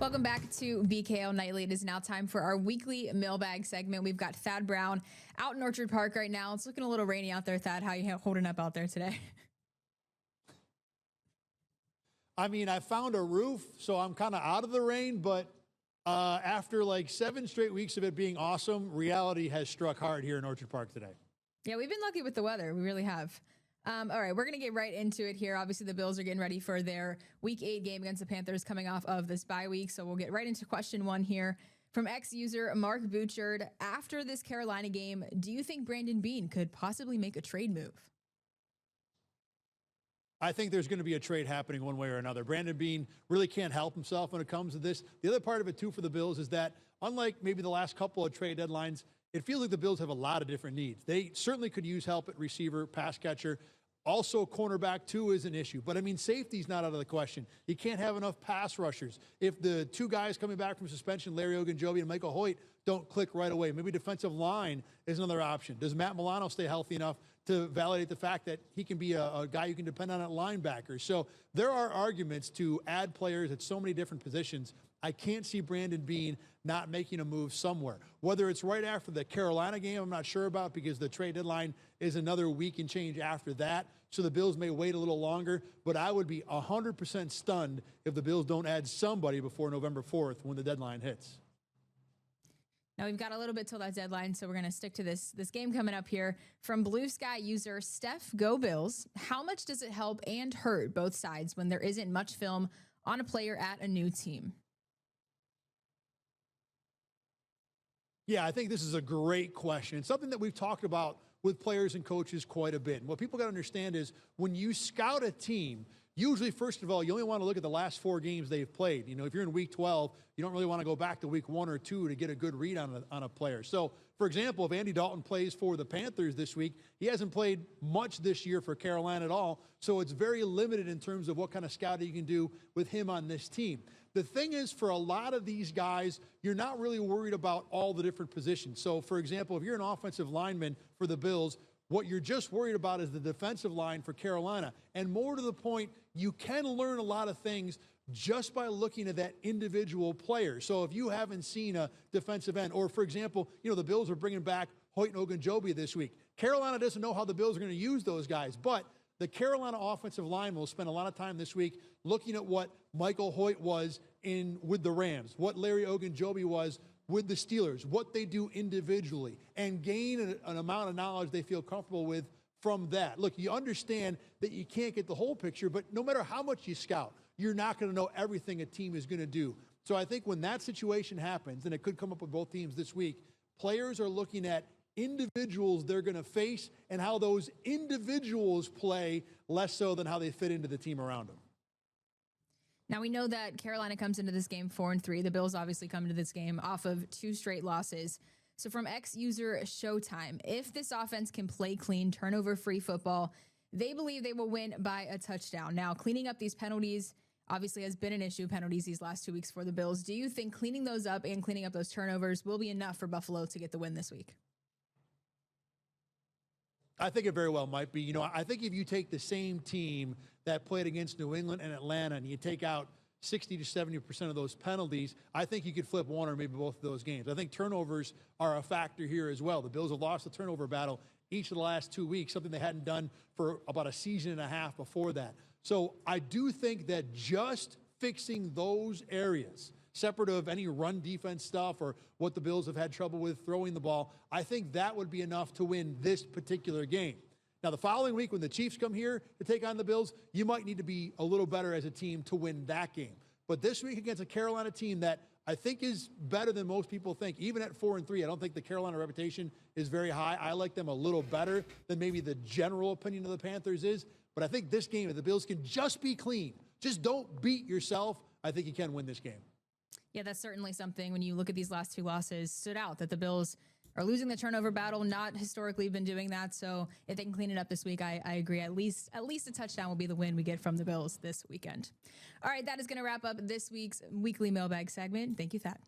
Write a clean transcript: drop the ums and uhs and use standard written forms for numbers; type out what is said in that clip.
Welcome back to BKL Nightly. It is now time for our weekly mailbag segment. We've got Thad Brown out in Orchard Park right now. It's looking a little rainy out there, Thad. How you holding up out there today? I mean, I found a roof, so I'm kind of out of the rain, but after like 7 straight weeks of it being awesome, reality has struck hard here in Orchard Park today. Yeah, we've been lucky with the weather. We really have. All right, we're going to get right into it here. Obviously, the Bills are getting ready for their Week 8 game against the Panthers coming off of this bye week. So we'll get right into question 1 here from ex-user Mark Bouchard. After this Carolina game, do you think Brandon Beane could possibly make a trade move? I think there's going to be a trade happening one way or another. Brandon Beane really can't help himself when it comes to this. The other part of it, too, for the Bills is that unlike maybe the last couple of trade deadlines, it feels like the Bills have a lot of different needs. They certainly could use help at receiver, pass catcher. Also, cornerback, too, is an issue. But, I mean, safety's not out of the question. You can't have enough pass rushers. If the 2 guys coming back from suspension, Larry Ogunjobi and Michael Hoyt, don't click right away, maybe defensive line is another option. Does Matt Milano stay healthy enough to validate the fact that he can be a guy you can depend on at linebacker? So there are arguments to add players at so many different positions. I can't see Brandon Beane not making a move somewhere. Whether it's right after the Carolina game, I'm not sure about, because the trade deadline is another week and change after that. So the Bills may wait a little longer, but I would be 100% stunned if the Bills don't add somebody before November 4th when the deadline hits. Now, we've got a little bit till that deadline, so we're going to stick to this game coming up here. From Blue Sky user Steph Go Bills, how much does it help and hurt both sides when there isn't much film on a player at a new team? Yeah, I think this is a great question. It's something that we've talked about with players and coaches quite a bit. And what people got to understand is when you scout a team, usually, first of all, you only want to look at the last 4 games they've played. You know, if you're in week 12, you don't really want to go back to week 1 or 2 to get a good read on a player. So, for example, if Andy Dalton plays for the Panthers this week, he hasn't played much this year for Carolina at all. So it's very limited in terms of what kind of scouting you can do with him on this team. The thing is, for a lot of these guys, you're not really worried about all the different positions. So, for example, if you're an offensive lineman for the Bills, what you're just worried about is the defensive line for Carolina. And more to the point, you can learn a lot of things just by looking at that individual player. So if you haven't seen a defensive end, or for example, you know, the Bills are bringing back Hoyt and Ogunjobi this week. Carolina doesn't know how the Bills are going to use those guys, but the Carolina offensive line will spend a lot of time this week looking at what Michael Hoyt was with the Rams, what Larry Ogunjobi was with the Steelers, what they do individually, and gain an amount of knowledge they feel comfortable with from that. Look, you understand that you can't get the whole picture, but no matter how much you scout, you're not going to know everything a team is going to do. So I think when that situation happens, and it could come up with both teams this week, players are looking at individuals they're going to face and how those individuals play, less so than how they fit into the team around them. Now, we know that Carolina comes into this game 4-3. The Bills obviously come into this game off of 2 straight losses. So from ex-user Showtime, if this offense can play clean, turnover-free football, they believe they will win by a touchdown. Now, cleaning up these penalties obviously has been an issue, penalties these last 2 weeks for the Bills. Do you think cleaning those up and cleaning up those turnovers will be enough for Buffalo to get the win this week? I think it very well might be. You know, I think if you take the same team that played against New England and Atlanta and you take out 60 to 70% of those penalties, I think you could flip one or maybe both of those games. I think turnovers are a factor here as well. The Bills have lost the turnover battle each of the last 2 weeks, something they hadn't done for about a season and a half before that. So I do think that just fixing those areas, separate of any run defense stuff or what the Bills have had trouble with throwing the ball, I think that would be enough to win this particular game. Now, the following week when the Chiefs come here to take on the Bills, you might need to be a little better as a team to win that game. But this week against a Carolina team that I think is better than most people think, even at 4-3, I don't think the Carolina reputation is very high. I like them a little better than maybe the general opinion of the Panthers is. But I think this game, if the Bills can just be clean, just don't beat yourself, I think you can win this game. Yeah, that's certainly something when you look at these last 2 losses stood out, that the Bills are losing the turnover battle, not historically been doing that. So if they can clean it up this week, I agree. At least a touchdown will be the win we get from the Bills this weekend. All right, that is going to wrap up this week's weekly mailbag segment. Thank you, Thad.